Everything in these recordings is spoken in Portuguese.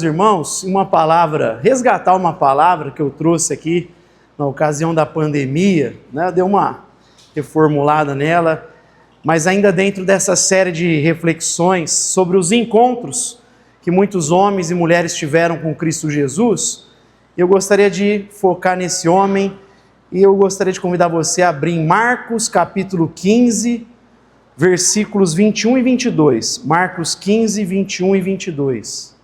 Irmãos, resgatar uma palavra que eu trouxe aqui na ocasião da pandemia, né? Deu uma reformulada nela, mas ainda dentro dessa série de reflexões sobre os encontros que muitos homens e mulheres tiveram com Cristo Jesus, eu gostaria de focar nesse homem e eu gostaria de convidar você a abrir em Marcos capítulo 15, versículos 21 e 22. Marcos 15, 21 e 22.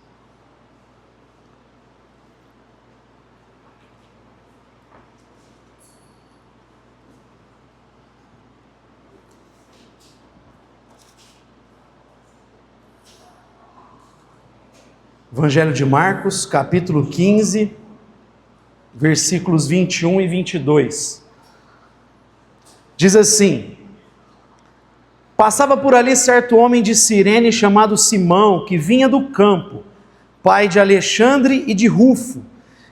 Evangelho de Marcos, capítulo 15, versículos 21 e 22. Diz assim: Passava por ali certo homem de Cirene chamado Simão, que vinha do campo, pai de Alexandre e de Rufo,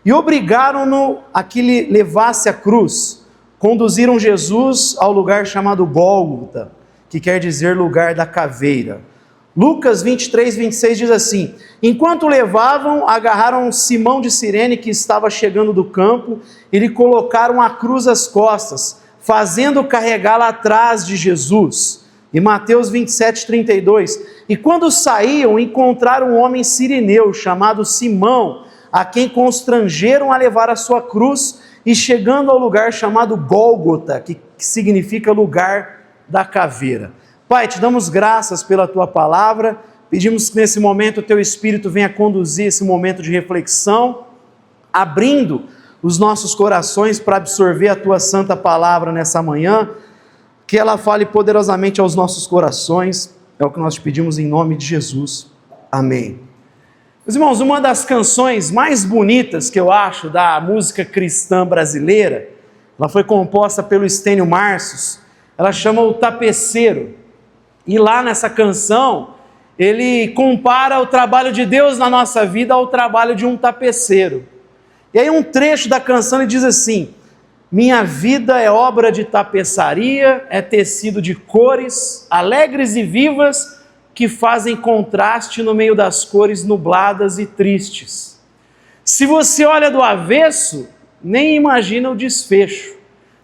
e obrigaram-no a que lhe levasse a cruz. Conduziram Jesus ao lugar chamado Gólgota, que quer dizer lugar da caveira. Lucas 23, 26 diz assim: Enquanto levavam, agarraram Simão de Cirene, que estava chegando do campo, e lhe colocaram a cruz às costas, fazendo-o carregá-la atrás de Jesus. E Mateus 27, 32: E quando saíam, encontraram um homem sirineu, chamado Simão, a quem constrangeram a levar a sua cruz, e chegando ao lugar chamado Gólgota, que significa lugar da caveira. Pai, te damos graças pela Tua palavra, pedimos que nesse momento o Teu Espírito venha conduzir esse momento de reflexão, abrindo os nossos corações para absorver a Tua santa palavra nessa manhã, que ela fale poderosamente aos nossos corações, é o que nós te pedimos em nome de Jesus. Amém. Meus irmãos, uma das canções mais bonitas que eu acho da música cristã brasileira, ela foi composta pelo Estênio Marços, ela chama O Tapeceiro. E lá nessa canção, ele compara o trabalho de Deus na nossa vida ao trabalho de um tapeceiro. E aí um trecho da canção ele diz assim: Minha vida é obra de tapeçaria, é tecido de cores, alegres e vivas, que fazem contraste no meio das cores nubladas e tristes. Se você olha do avesso, nem imagina o desfecho,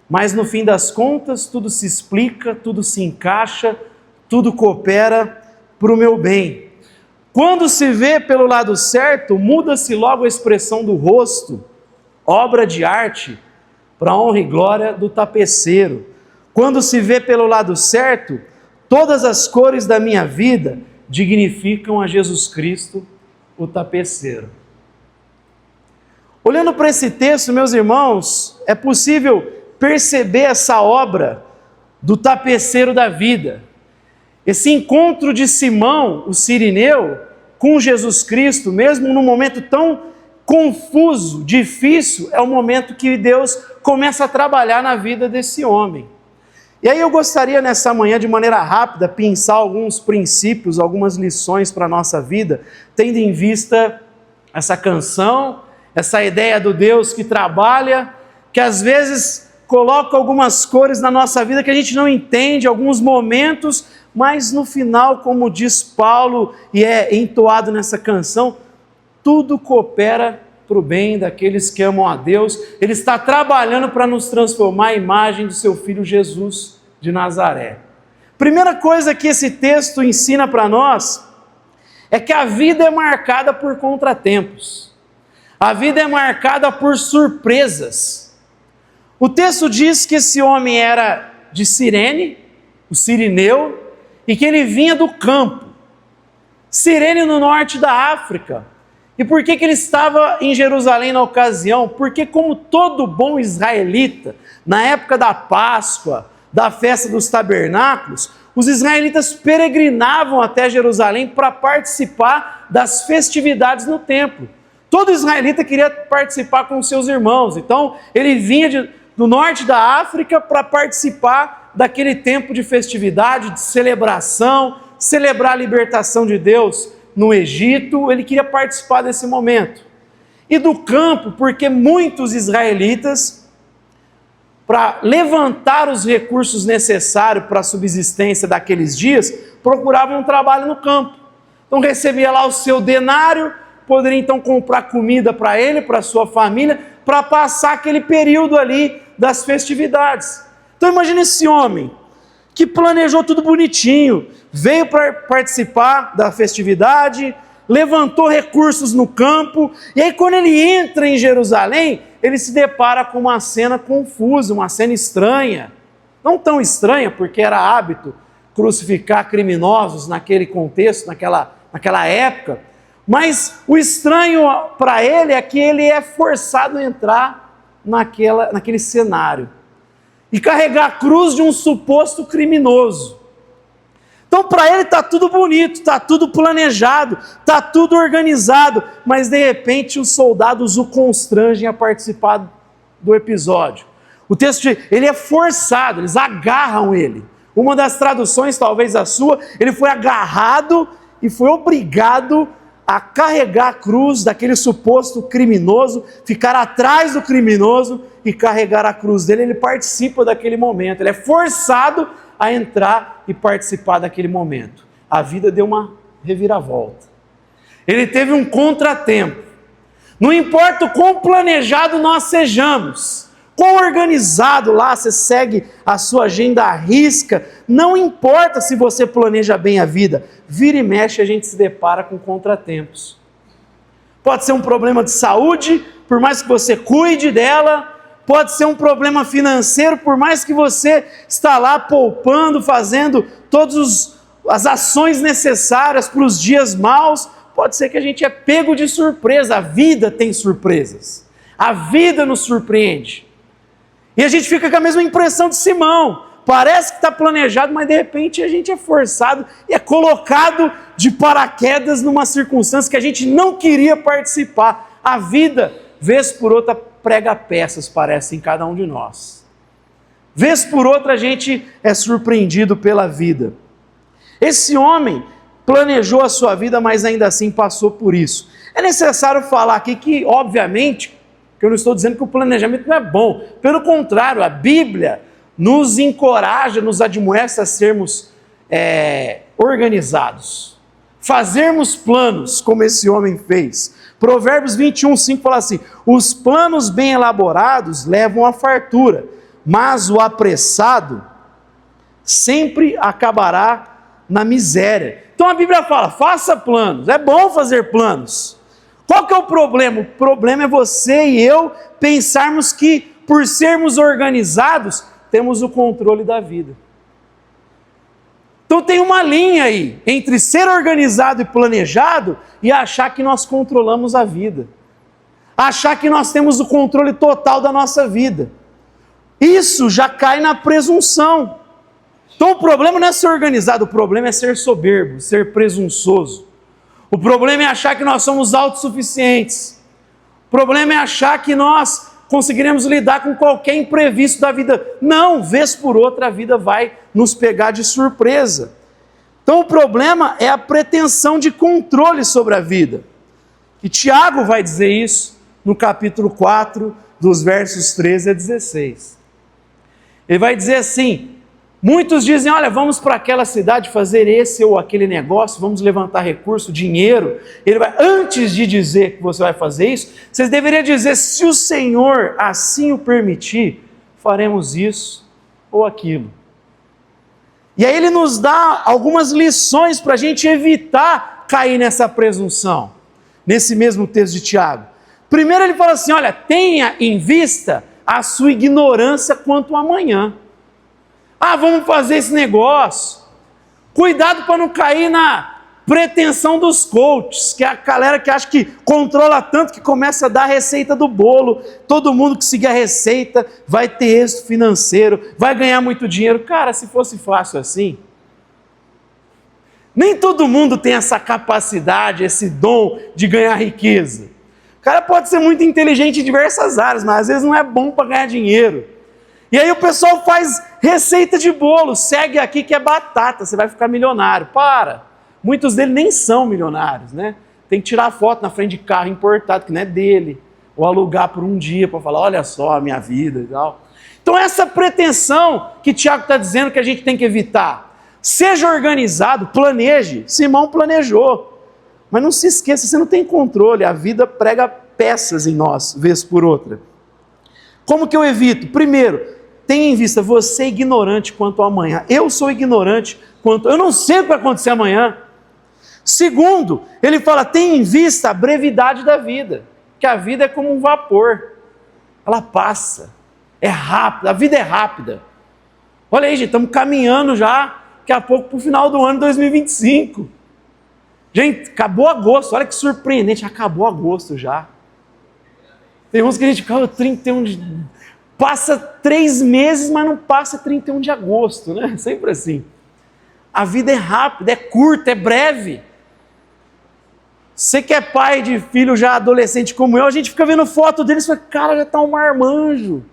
mas no fim das contas tudo se explica, tudo se encaixa, tudo coopera para o meu bem. Quando se vê pelo lado certo, muda-se logo a expressão do rosto, obra de arte, para a honra e glória do tapeceiro. Quando se vê pelo lado certo, todas as cores da minha vida dignificam a Jesus Cristo, o tapeceiro. Olhando para esse texto, meus irmãos, é possível perceber essa obra do tapeceiro da vida. Esse encontro de Simão, o sirineu, com Jesus Cristo, mesmo num momento tão confuso, difícil, é o momento que Deus começa a trabalhar na vida desse homem. E aí eu gostaria nessa manhã, de maneira rápida, pensar alguns princípios, algumas lições para a nossa vida, tendo em vista essa canção, essa ideia do Deus que trabalha, que às vezes coloca algumas cores na nossa vida que a gente não entende, alguns momentos, mas no final, como diz Paulo, e é entoado nessa canção, tudo coopera para o bem daqueles que amam a Deus. Ele está trabalhando para nos transformar à imagem do seu Filho Jesus de Nazaré. Primeira coisa que esse texto ensina para nós é que a vida é marcada por contratempos. A vida é marcada por surpresas. O texto diz que esse homem era de Cirene, o sirineu, e que ele vinha do campo. Cirene no norte da África. E por que ele estava em Jerusalém na ocasião? Porque, como todo bom israelita, na época da Páscoa, da festa dos tabernáculos, os israelitas peregrinavam até Jerusalém para participar das festividades no templo. Todo israelita queria participar com seus irmãos. Então, ele vinha do norte da África para participar daquele tempo de festividade, de celebração, celebrar a libertação de Deus no Egito. Ele queria participar desse momento. E do campo, porque muitos israelitas, para levantar os recursos necessários para a subsistência daqueles dias, procuravam um trabalho no campo. Então recebia lá o seu denário, poderia então comprar comida para ele, para sua família, para passar aquele período ali das festividades. Então imagine esse homem que planejou tudo bonitinho, veio para participar da festividade, levantou recursos no campo, e aí quando ele entra em Jerusalém, ele se depara com uma cena confusa, uma cena estranha. Não tão estranha, porque era hábito crucificar criminosos naquele contexto, naquela época, mas o estranho para ele é que ele é forçado a entrar naquele cenário e carregar a cruz de um suposto criminoso. Então para ele está tudo bonito, está tudo planejado, está tudo organizado, mas de repente os soldados o constrangem a participar do episódio. O texto diz, ele é forçado, eles agarram ele. Uma das traduções, talvez a sua, ele foi agarrado e foi obrigado a carregar a cruz daquele suposto criminoso, ficar atrás do criminoso e carregar a cruz dele. Ele participa daquele momento, ele é forçado a entrar e participar daquele momento. A vida deu uma reviravolta. Ele teve um contratempo. Não importa o quão planejado nós sejamos, quão organizado lá você segue a sua agenda à risca, não importa se você planeja bem a vida, vira e mexe a gente se depara com contratempos. Pode ser um problema de saúde, por mais que você cuide dela, pode ser um problema financeiro, por mais que você está lá poupando, fazendo todas as ações necessárias para os dias maus, pode ser que a gente é pego de surpresa. A vida tem surpresas, a vida nos surpreende. E a gente fica com a mesma impressão de Simão, parece que está planejado, mas de repente a gente é forçado e é colocado de paraquedas numa circunstância que a gente não queria participar. A vida, vez por outra, prega peças, parece, em cada um de nós. Vez por outra a gente é surpreendido pela vida. Esse homem planejou a sua vida, mas ainda assim passou por isso. É necessário falar aqui que, obviamente, que eu não estou dizendo que o planejamento não é bom. Pelo contrário, a Bíblia nos encoraja, nos admoesta a sermos organizados. Fazermos planos, como esse homem fez. Provérbios 21:5 fala assim, os planos bem elaborados levam à fartura, mas o apressado sempre acabará na miséria. Então a Bíblia fala, faça planos, é bom fazer planos. Qual que é o problema? O problema é você e eu pensarmos que, por sermos organizados, temos o controle da vida. Então tem uma linha aí, entre ser organizado e planejado, e achar que nós controlamos a vida. Achar que nós temos o controle total da nossa vida. Isso já cai na presunção. Então o problema não é ser organizado, o problema é ser soberbo, ser presunçoso. O problema é achar que nós somos autossuficientes. O problema é achar que nós conseguiremos lidar com qualquer imprevisto da vida. Não, vez por outra a vida vai nos pegar de surpresa. Então o problema é a pretensão de controle sobre a vida. E Tiago vai dizer isso no capítulo 4, dos versos 13 a 16. Ele vai dizer assim, muitos dizem, olha, vamos para aquela cidade fazer esse ou aquele negócio, vamos levantar recurso, dinheiro. Ele vai, antes de dizer que você vai fazer isso, vocês deveriam dizer, se o Senhor assim o permitir, faremos isso ou aquilo. E aí ele nos dá algumas lições para a gente evitar cair nessa presunção, nesse mesmo texto de Tiago. Primeiro ele fala assim, olha, tenha em vista a sua ignorância quanto ao amanhã. Ah, vamos fazer esse negócio. Cuidado para não cair na pretensão dos coaches, que é a galera que acha que controla tanto que começa a dar a receita do bolo. Todo mundo que seguir a receita vai ter êxito financeiro, vai ganhar muito dinheiro. Cara, se fosse fácil assim, nem todo mundo tem essa capacidade, esse dom de ganhar riqueza. O cara pode ser muito inteligente em diversas áreas, mas às vezes não é bom para ganhar dinheiro. E aí o pessoal faz receita de bolo, segue aqui que é batata, você vai ficar milionário. Para! Muitos deles nem são milionários, né? Tem que tirar foto na frente de carro importado, que não é dele. Ou alugar por um dia para falar, olha só a minha vida e tal. Então essa pretensão que Tiago está dizendo que a gente tem que evitar. Seja organizado, planeje. Simão planejou. Mas não se esqueça, você não tem controle, a vida prega peças em nós, vez por outra. Como que eu evito? Primeiro, tenha em vista, você é ignorante quanto ao amanhã. Eu sou ignorante quanto... Eu não sei o que vai acontecer amanhã. Segundo, ele fala, tenha em vista a brevidade da vida. Que a vida é como um vapor. Ela passa. É rápida, a vida é rápida. Olha aí, gente, estamos caminhando já, daqui a pouco, para o final do ano de 2025. Gente, acabou agosto, olha que surpreendente, acabou agosto já. Tem uns que a gente fica, 31 de... Passa 3 meses, mas não passa 31 de agosto, né? Sempre assim. A vida é rápida, é curta, é breve. Você que é pai de filho já adolescente como eu, a gente fica vendo foto deles e fala, cara, já está um marmanjo.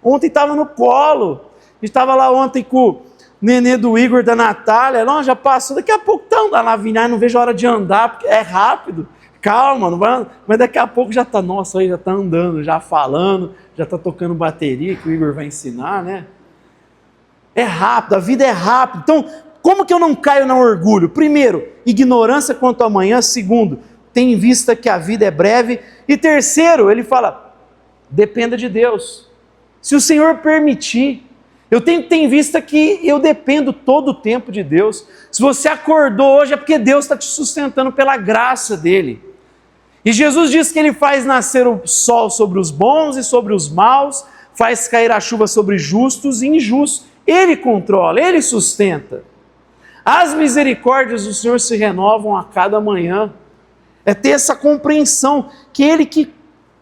Ontem estava no colo. A gente estava lá ontem com o nenê do Igor, da Natália. Não, já passou, daqui a pouco está andando na vinha, não vejo a hora de andar, porque é rápido. Calma, não vai, mas daqui a pouco já está, nossa, aí já está andando, já falando, já está tocando bateria, que o Igor vai ensinar, né? É rápido, a vida é rápida. Então, como que eu não caio no orgulho? Primeiro, ignorância quanto ao amanhã. Segundo, tenha em vista que a vida é breve. E terceiro, ele fala, dependa de Deus. Se o Senhor permitir, eu tenho que ter em vista que eu dependo todo o tempo de Deus. Se você acordou hoje é porque Deus está te sustentando pela graça dEle. E Jesus diz que Ele faz nascer o sol sobre os bons e sobre os maus, faz cair a chuva sobre justos e injustos. Ele controla, Ele sustenta. As misericórdias do Senhor se renovam a cada manhã. É ter essa compreensão que Ele que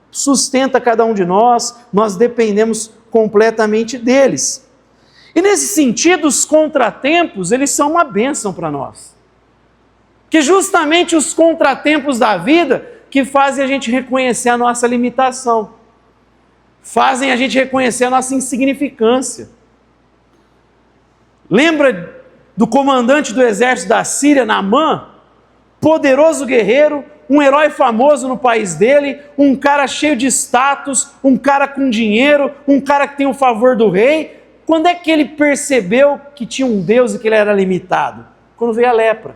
sustenta cada um de nós dependemos completamente deles. E nesse sentido, os contratempos, eles são uma bênção para nós. Que justamente os contratempos da vida que fazem a gente reconhecer a nossa limitação, fazem a gente reconhecer a nossa insignificância. Lembra do comandante do exército da Síria, Naamã? Poderoso guerreiro, um herói famoso no país dele, um cara cheio de status, um cara com dinheiro, um cara que tem o favor do rei. Quando é que ele percebeu que tinha um Deus e que ele era limitado? Quando veio a lepra.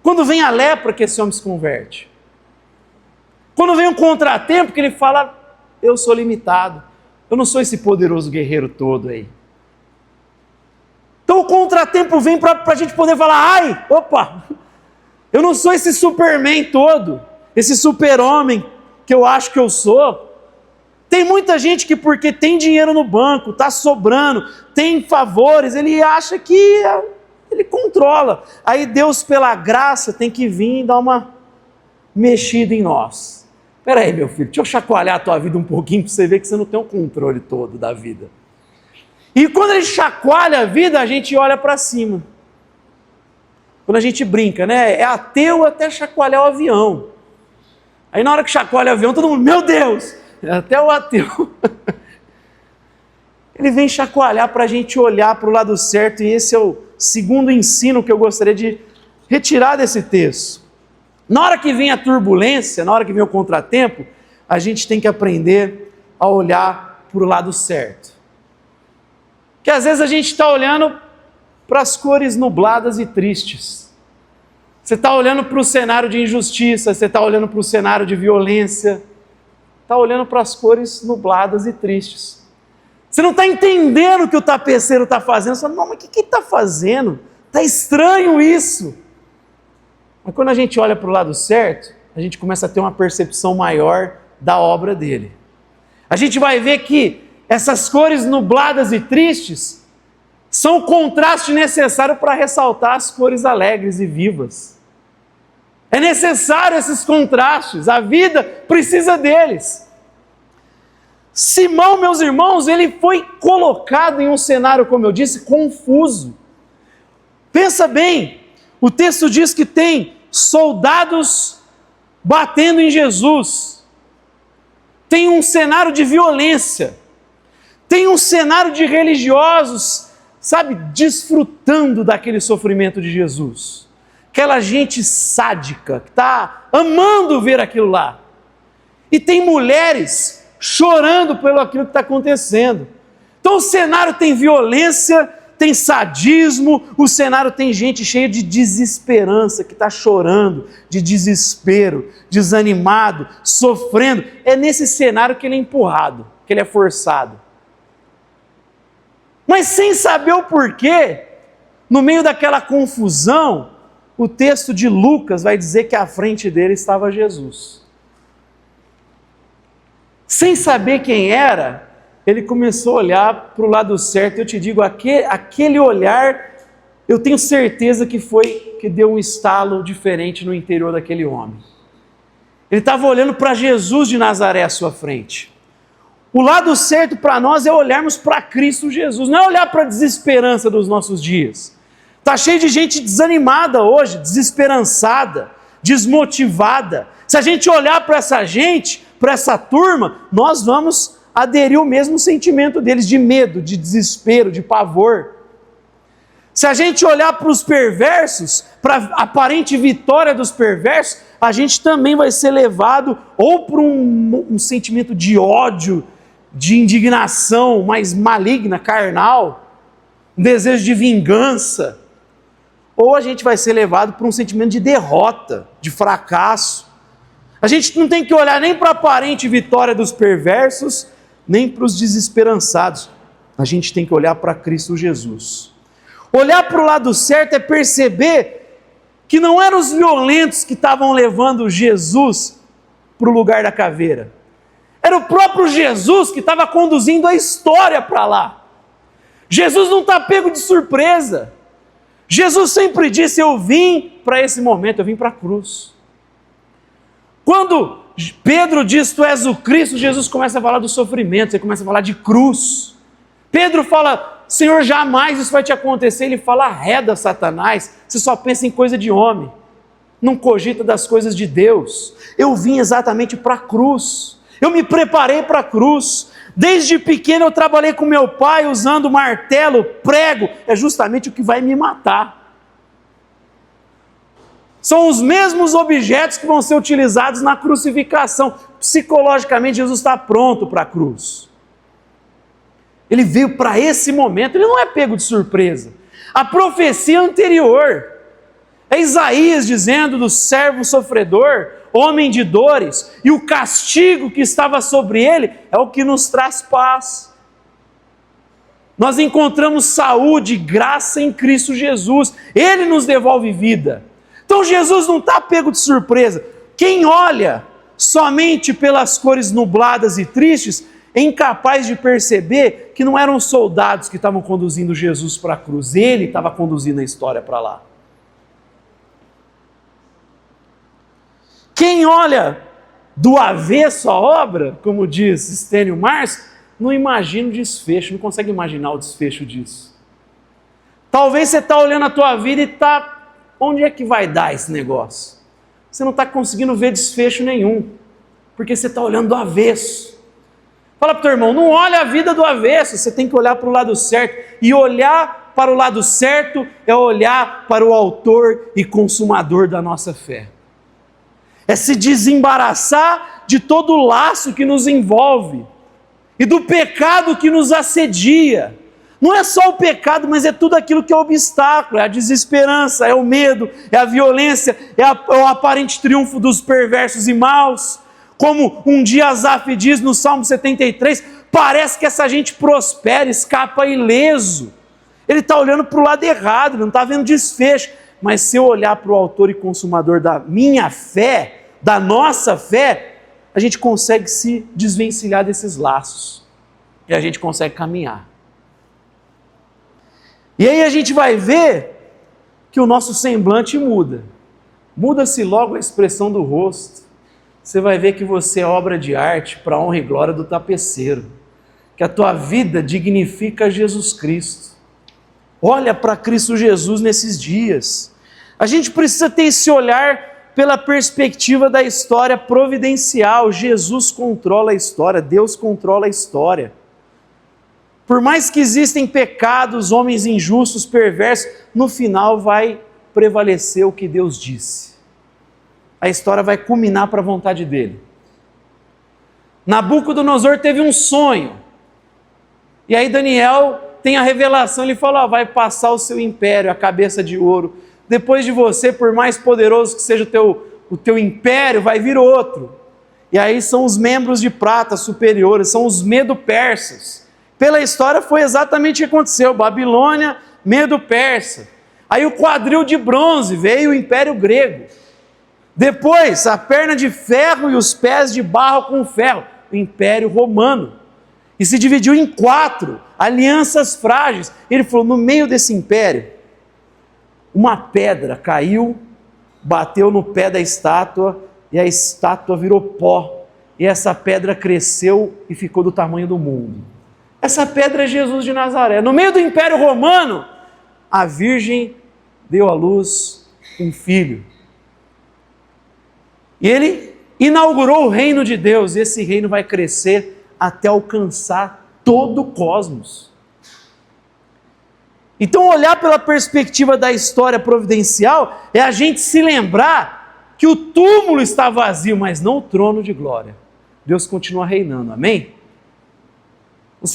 Quando vem a lepra que esse homem se converte. Quando vem um contratempo que ele fala, eu sou limitado, eu não sou esse poderoso guerreiro todo aí. Então o contratempo vem para a gente poder falar, eu não sou esse Superman todo, esse super-homem que eu acho que eu sou. Tem muita gente que porque tem dinheiro no banco, está sobrando, tem favores, ele acha que ele controla. Aí Deus, pela graça, tem que vir e dar uma mexida em nós. Espera aí, meu filho, deixa eu chacoalhar a tua vida um pouquinho para você ver que você não tem o controle todo da vida. E quando ele chacoalha a vida, a gente olha para cima. Quando a gente brinca, né? É ateu até chacoalhar o avião. Aí na hora que chacoalha o avião, todo mundo, meu Deus! Até o ateu. Ele vem chacoalhar para a gente olhar para o lado certo, e esse é o segundo ensino que eu gostaria de retirar desse texto. Na hora que vem a turbulência, na hora que vem o contratempo, a gente tem que aprender a olhar para o lado certo. Porque às vezes a gente está olhando para as cores nubladas e tristes. Você está olhando para o cenário de injustiça, você está olhando para o cenário de violência, está olhando para as cores nubladas e tristes. Você não está entendendo o que o tapeceiro está fazendo. Você fala, não, mas o que ele está fazendo? Está estranho isso. Mas quando a gente olha para o lado certo, a gente começa a ter uma percepção maior da obra dele. A gente vai ver que essas cores nubladas e tristes são o contraste necessário para ressaltar as cores alegres e vivas. É necessário esses contrastes, a vida precisa deles. Simão, meus irmãos, ele foi colocado em um cenário, como eu disse, confuso. Pensa bem, o texto diz que tem soldados batendo em Jesus, tem um cenário de violência, tem um cenário de religiosos, desfrutando daquele sofrimento de Jesus. Aquela gente sádica que está amando ver aquilo lá. E tem mulheres chorando pelo aquilo que está acontecendo. Então o cenário tem violência, tem sadismo, o cenário tem gente cheia de desesperança, que está chorando, de desespero, desanimado, sofrendo. É nesse cenário que ele é empurrado, que ele é forçado. Mas sem saber o porquê, no meio daquela confusão, o texto de Lucas vai dizer que à frente dele estava Jesus. Sem saber quem era, ele começou a olhar para o lado certo. Eu te digo, aquele olhar, eu tenho certeza que foi que deu um estalo diferente no interior daquele homem. Ele estava olhando para Jesus de Nazaré à sua frente. O lado certo para nós é olharmos para Cristo Jesus, não é olhar para a desesperança dos nossos dias. Está cheio de gente desanimada hoje, desesperançada, desmotivada. Se a gente olhar para essa gente, para essa turma, nós vamos aderir ao mesmo sentimento deles, de medo, de desespero, de pavor. Se a gente olhar para os perversos, para a aparente vitória dos perversos, a gente também vai ser levado ou por um sentimento de ódio, de indignação mais maligna, carnal, um desejo de vingança, ou a gente vai ser levado por um sentimento de derrota, de fracasso. A gente não tem que olhar nem para a aparente vitória dos perversos, nem para os desesperançados. A gente tem que olhar para Cristo Jesus. Olhar para o lado certo é perceber que não eram os violentos que estavam levando Jesus para o lugar da caveira. Era o próprio Jesus que estava conduzindo a história para lá. Jesus não está pego de surpresa. Jesus sempre disse, eu vim para esse momento, eu vim para a cruz. Quando Pedro diz, tu és o Cristo, Jesus começa a falar do sofrimento, ele começa a falar de cruz. Pedro fala, Senhor, jamais isso vai te acontecer. Ele fala, arreda Satanás, você só pensa em coisa de homem, não cogita das coisas de Deus. Eu vim exatamente para a cruz, eu me preparei para a cruz. Desde pequeno eu trabalhei com meu pai usando martelo, prego, é justamente o que vai me matar. São os mesmos objetos que vão ser utilizados na crucificação. Psicologicamente, Jesus está pronto para a cruz. Ele veio para esse momento, ele não é pego de surpresa. A profecia anterior é Isaías dizendo do servo sofredor, homem de dores, e o castigo que estava sobre ele é o que nos traz paz. Nós encontramos saúde, graça em Cristo Jesus, ele nos devolve vida. Então Jesus não está pego de surpresa. Quem olha somente pelas cores nubladas e tristes é incapaz de perceber que não eram soldados que estavam conduzindo Jesus para a cruz, ele estava conduzindo a história para lá. Quem olha do avesso à obra, como diz Stênio Márcio, não imagina o desfecho, não consegue imaginar o desfecho disso. Talvez você está olhando a tua vida e está... Onde é que vai dar esse negócio? Você não está conseguindo ver desfecho nenhum, porque você está olhando do avesso. Fala para o teu irmão, não olha a vida do avesso, você tem que olhar para o lado certo. E olhar para o lado certo é olhar para o autor e consumador da nossa fé. É se desembaraçar de todo o laço que nos envolve e do pecado que nos assedia. Não é só o pecado, mas é tudo aquilo que é obstáculo, é a desesperança, é o medo, é a violência, é o aparente triunfo dos perversos e maus. Como um dia Asaf diz no Salmo 73, parece que essa gente prospera, escapa ileso. Ele está olhando para o lado errado, ele não está vendo desfecho. Mas se eu olhar para o autor e consumador da minha fé, da nossa fé, a gente consegue se desvencilhar desses laços. E a gente consegue caminhar. E aí a gente vai ver que o nosso semblante muda. Muda-se logo a expressão do rosto. Você vai ver que você é obra de arte para a honra e glória do tapeceiro. Que a tua vida dignifica Jesus Cristo. Olha para Cristo Jesus nesses dias. A gente precisa ter esse olhar pela perspectiva da história providencial. Jesus controla a história, Deus controla a história. Por mais que existem pecados, homens injustos, perversos, no final vai prevalecer o que Deus disse. A história vai culminar para a vontade dele. Nabucodonosor teve um sonho. E aí Daniel tem a revelação, ele fala, ó, vai passar o seu império, a cabeça de ouro. Depois de você, por mais poderoso que seja o teu império, vai vir outro. E aí são os membros de prata superiores, são os medo-persas. Pela história foi exatamente o que aconteceu, Babilônia, Medo-Persa. Aí o quadril de bronze, veio o Império Grego. Depois, a perna de ferro e os pés de barro com ferro, o Império Romano. E se dividiu em 4 alianças frágeis. Ele falou, no meio desse império, uma pedra caiu, bateu no pé da estátua, e a estátua virou pó. E essa pedra cresceu e ficou do tamanho do mundo. Essa pedra é Jesus de Nazaré. No meio do Império Romano, a Virgem deu à luz um filho. E ele inaugurou o reino de Deus, e esse reino vai crescer até alcançar todo o cosmos. Então, olhar pela perspectiva da história providencial é a gente se lembrar que o túmulo está vazio, mas não o trono de glória. Deus continua reinando, amém?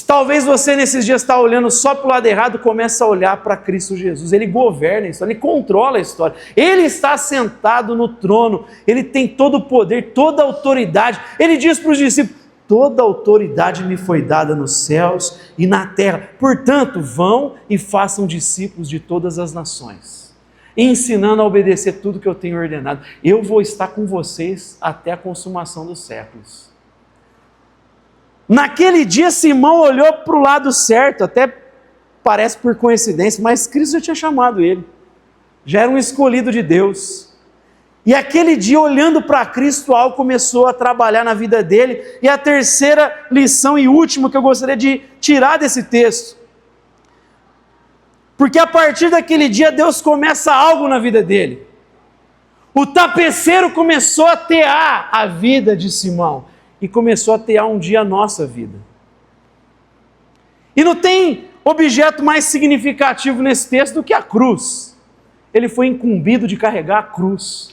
Talvez você nesses dias está olhando só para o lado errado, começa a olhar para Cristo Jesus. Ele governa a história, Ele controla a história. Ele está sentado no trono, Ele tem todo o poder, toda a autoridade. Ele diz para os discípulos, toda a autoridade me foi dada nos céus e na terra. Portanto, vão e façam discípulos de todas as nações, ensinando a obedecer tudo que eu tenho ordenado. Eu vou estar com vocês até a consumação dos séculos. Naquele dia, Simão olhou para o lado certo, até parece por coincidência, mas Cristo já tinha chamado ele, já era um escolhido de Deus. E aquele dia, olhando para Cristo, algo começou a trabalhar na vida dele. E a terceira lição e última que eu gostaria de tirar desse texto, porque a partir daquele dia, Deus começa algo na vida dele. O tapeceiro começou a tear a vida de Simão, e começou a tear um dia a nossa vida. E não tem objeto mais significativo nesse texto do que a cruz. Ele foi incumbido de carregar a cruz.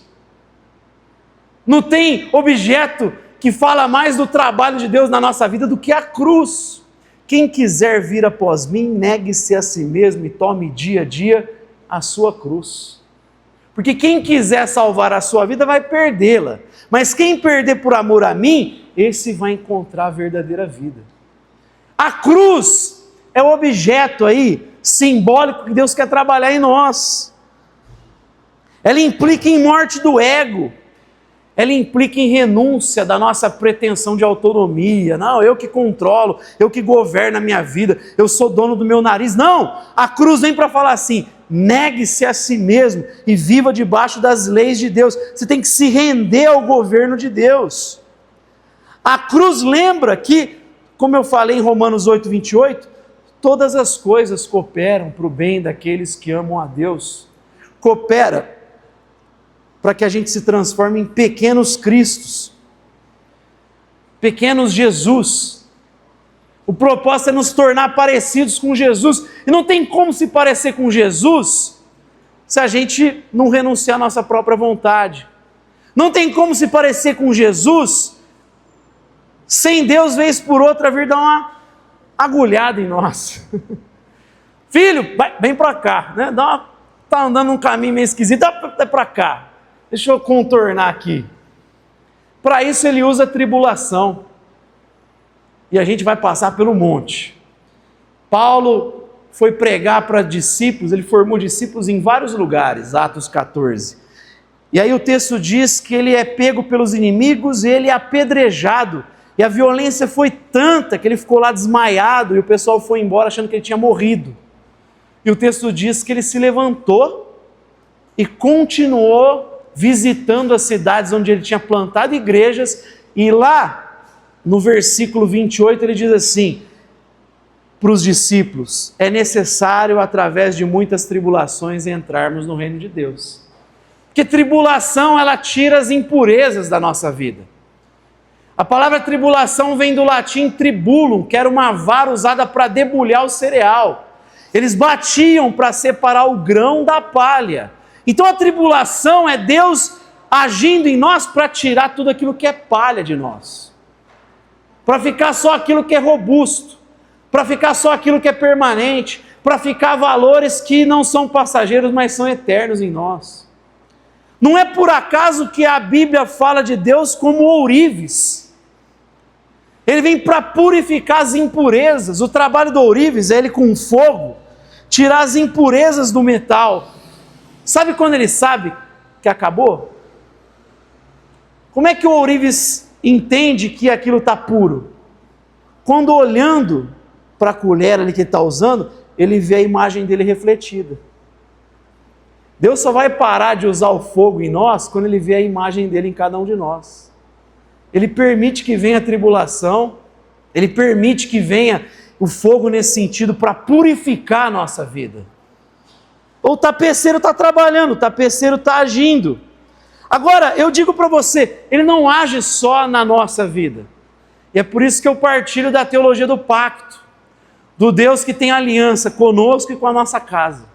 Não tem objeto que fala mais do trabalho de Deus na nossa vida do que a cruz. Quem quiser vir após mim, negue-se a si mesmo e tome dia a dia a sua cruz. Porque quem quiser salvar a sua vida vai perdê-la. Mas quem perder por amor a mim, esse vai encontrar a verdadeira vida. A cruz é o objeto aí simbólico que Deus quer trabalhar em nós. Ela implica em morte do ego. Ela implica em renúncia da nossa pretensão de autonomia. Não, eu que controlo, eu que governo a minha vida, eu sou dono do meu nariz. Não, a cruz vem para falar assim, negue-se a si mesmo e viva debaixo das leis de Deus. Você tem que se render ao governo de Deus. A cruz lembra que, como eu falei em Romanos 8, 28, todas as coisas cooperam para o bem daqueles que amam a Deus. Coopera para que a gente se transforme em pequenos Cristos, pequenos Jesus. O propósito é nos tornar parecidos com Jesus, e não tem como se parecer com Jesus se a gente não renunciar à nossa própria vontade. Não tem como se parecer com Jesus sem Deus, vez por outra, vir dar uma agulhada em nós. Filho, vem para cá, né? Tá andando num caminho meio esquisito, dá para cá. Deixa eu contornar aqui. Para isso ele usa a tribulação. E a gente vai passar pelo monte. Paulo foi pregar para discípulos, ele formou discípulos em vários lugares, Atos 14. E aí o texto diz que ele é pego pelos inimigos e ele é apedrejado. E a violência foi tanta que ele ficou lá desmaiado e o pessoal foi embora achando que ele tinha morrido. E o texto diz que ele se levantou e continuou visitando as cidades onde ele tinha plantado igrejas, e lá no versículo 28 ele diz assim para os discípulos: é necessário através de muitas tribulações entrarmos no reino de Deus. Porque tribulação, ela tira as impurezas da nossa vida. A palavra tribulação vem do latim tribulum, que era uma vara usada para debulhar o cereal. Eles batiam para separar o grão da palha. Então a tribulação é Deus agindo em nós para tirar tudo aquilo que é palha de nós, para ficar só aquilo que é robusto, para ficar só aquilo que é permanente, para ficar valores que não são passageiros, mas são eternos em nós. Não é por acaso que a Bíblia fala de Deus como ourives. Ele vem para purificar as impurezas. O trabalho do ourives é ele com fogo tirar as impurezas do metal. Sabe quando ele sabe que acabou? Como é que o ourives entende que aquilo está puro? Quando olhando para a colher ali que ele está usando, ele vê a imagem dele refletida. Deus só vai parar de usar o fogo em nós quando ele vê a imagem dele em cada um de nós. Ele permite que venha a tribulação, ele permite que venha o fogo nesse sentido para purificar a nossa vida. O tapeceiro está trabalhando, o tapeceiro está agindo. Agora, eu digo para você, ele não age só na nossa vida. E é por isso que eu partilho da teologia do pacto, do Deus que tem aliança conosco e com a nossa casa.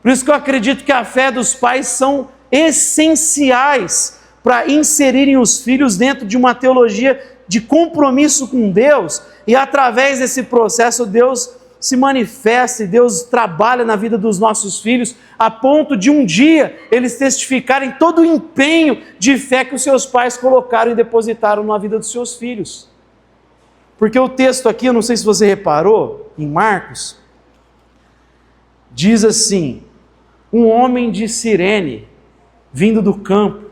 Por isso que eu acredito que a fé dos pais são essenciais para inserirem os filhos dentro de uma teologia de compromisso com Deus, e através desse processo Deus se manifesta e Deus trabalha na vida dos nossos filhos, a ponto de um dia eles testificarem todo o empenho de fé que os seus pais colocaram e depositaram na vida dos seus filhos. Porque o texto aqui, eu não sei se você reparou, em Marcos, diz assim: um homem de Cirene, vindo do campo,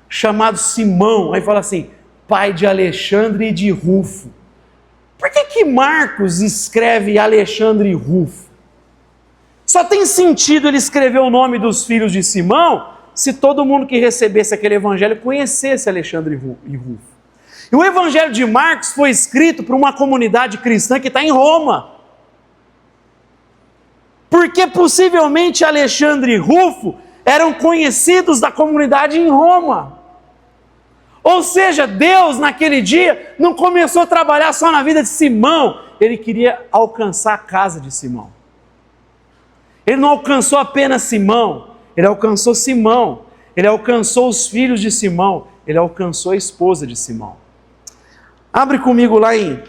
chamado Simão, aí fala assim, pai de Alexandre e de Rufo. Por que Marcos escreve Alexandre e Rufo? Só tem sentido ele escrever o nome dos filhos de Simão se todo mundo que recebesse aquele evangelho conhecesse Alexandre e Rufo. E o evangelho de Marcos foi escrito por uma comunidade cristã que está em Roma. Porque possivelmente Alexandre e Rufo eram conhecidos da comunidade em Roma. Ou seja, Deus naquele dia não começou a trabalhar só na vida de Simão, ele queria alcançar a casa de Simão. Ele não alcançou apenas Simão, ele alcançou Simão, ele alcançou os filhos de Simão, ele alcançou a esposa de Simão. Abre comigo lá em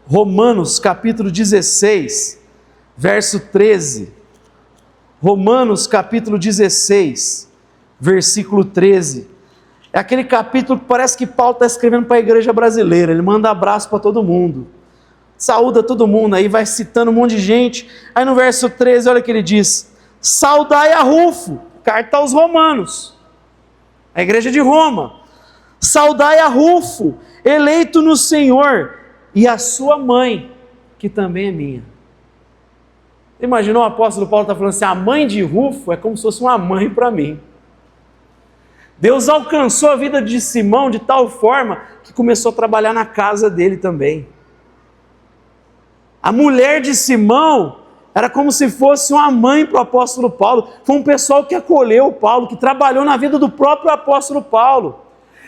Romanos capítulo 16, verso 13. Romanos capítulo 16, versículo 13. É aquele capítulo que parece que Paulo está escrevendo para a igreja brasileira. Ele manda abraço para todo mundo, saúda todo mundo, aí vai citando um monte de gente. Aí no verso 13, olha o que ele diz: saudai a Rufo, carta aos romanos, a igreja de Roma. Saudai a Rufo, eleito no Senhor, e a sua mãe, que também é minha. Imaginou o apóstolo Paulo está falando assim, a mãe de Rufo é como se fosse uma mãe para mim. Deus alcançou a vida de Simão de tal forma que começou a trabalhar na casa dele também. A mulher de Simão era como se fosse uma mãe para o apóstolo Paulo. Foi um pessoal que acolheu Paulo, que trabalhou na vida do próprio apóstolo Paulo.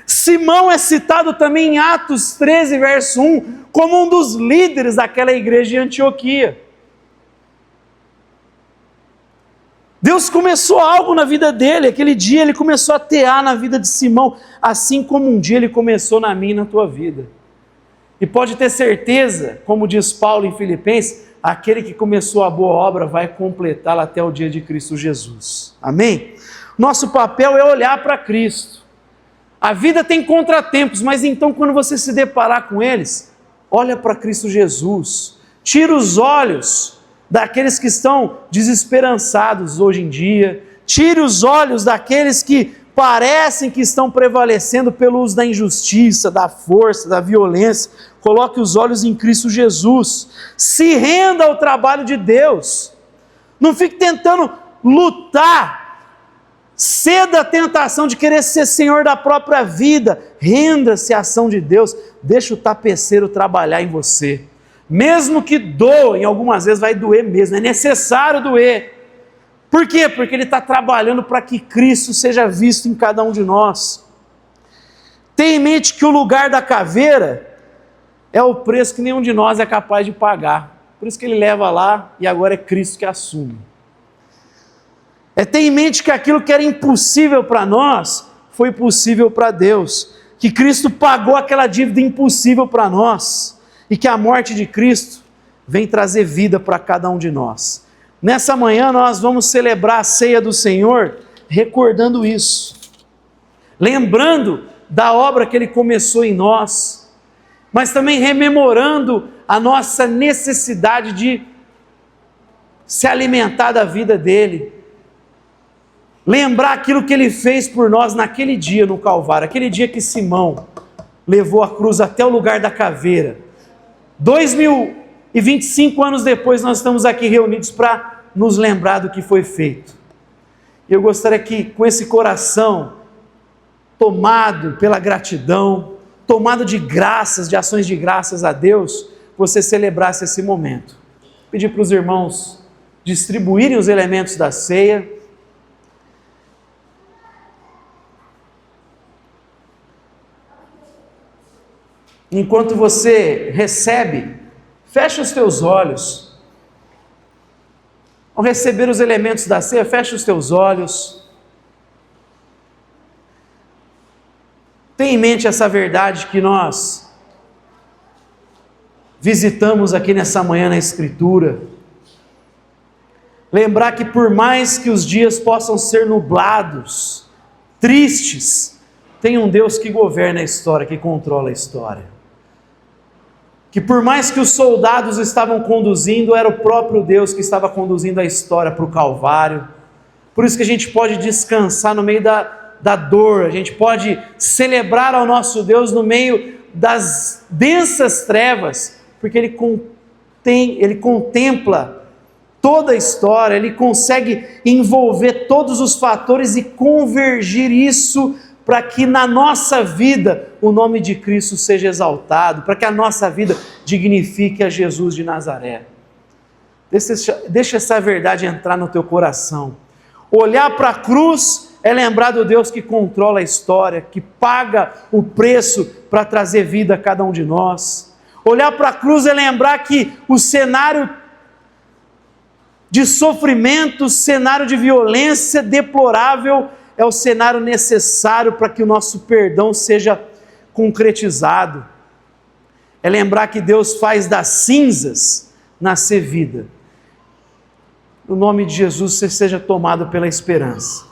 Simão é citado também em Atos 13, verso 1, como um dos líderes daquela igreja de Antioquia. Deus começou algo na vida dele, aquele dia ele começou a tear na vida de Simão, assim como um dia ele começou na minha e na tua vida. E pode ter certeza, como diz Paulo em Filipenses, aquele que começou a boa obra vai completá-la até o dia de Cristo Jesus. Amém? Nosso papel é olhar para Cristo. A vida tem contratempos, mas então quando você se deparar com eles, olha para Cristo Jesus. Tira os olhos daqueles que estão desesperançados hoje em dia. Tire os olhos daqueles que parecem que estão prevalecendo pelo uso da injustiça, da força, da violência. Coloque os olhos em Cristo Jesus. Se renda ao trabalho de Deus. Não fique tentando lutar. Ceda à tentação de querer ser senhor da própria vida. Renda-se à ação de Deus. Deixa o tapeceiro trabalhar em você. Mesmo que doa, algumas vezes vai doer mesmo, é necessário doer. Por quê? Porque ele está trabalhando para que Cristo seja visto em cada um de nós. Tenha em mente que o lugar da caveira é o preço que nenhum de nós é capaz de pagar. Por isso que ele leva lá e agora é Cristo que assume. Tenha em mente que aquilo que era impossível para nós, foi possível para Deus. Que Cristo pagou aquela dívida impossível para nós. e que a morte de Cristo vem trazer vida para cada um de nós. Nessa manhã nós vamos celebrar a ceia do Senhor recordando isso, lembrando da obra que Ele começou em nós, mas também rememorando a nossa necessidade de se alimentar da vida dEle, lembrar aquilo que Ele fez por nós naquele dia no Calvário, aquele dia que Simão levou a cruz até o lugar da caveira. 2025 anos depois nós estamos aqui reunidos para nos lembrar do que foi feito. Eu gostaria que com esse coração tomado pela gratidão, tomado de graças, de ações de graças a Deus, você celebrasse esse momento. Pedir para os irmãos distribuírem os elementos da ceia. Enquanto você recebe, fecha os teus olhos. Ao receber os elementos da ceia, fecha os teus olhos. Tenha em mente essa verdade que nós visitamos aqui nessa manhã na Escritura. Lembrar que por mais que os dias possam ser nublados, tristes, tem um Deus que governa a história, que controla a história. Que por mais que os soldados estavam conduzindo, era o próprio Deus que estava conduzindo a história para o Calvário. Por isso que a gente pode descansar no meio da dor, a gente pode celebrar ao nosso Deus no meio das densas trevas, porque Ele contempla toda a história, Ele consegue envolver todos os fatores e convergir isso para que na nossa vida o nome de Cristo seja exaltado, para que a nossa vida dignifique a Jesus de Nazaré. Deixa essa verdade entrar no teu coração. Olhar para a cruz é lembrar do Deus que controla a história, que paga o preço para trazer vida a cada um de nós. Olhar para a cruz é lembrar que o cenário de sofrimento, o cenário de violência deplorável é o cenário necessário para que o nosso perdão seja concretizado. É lembrar que Deus faz das cinzas nascer vida. No nome de Jesus, você seja tomado pela esperança.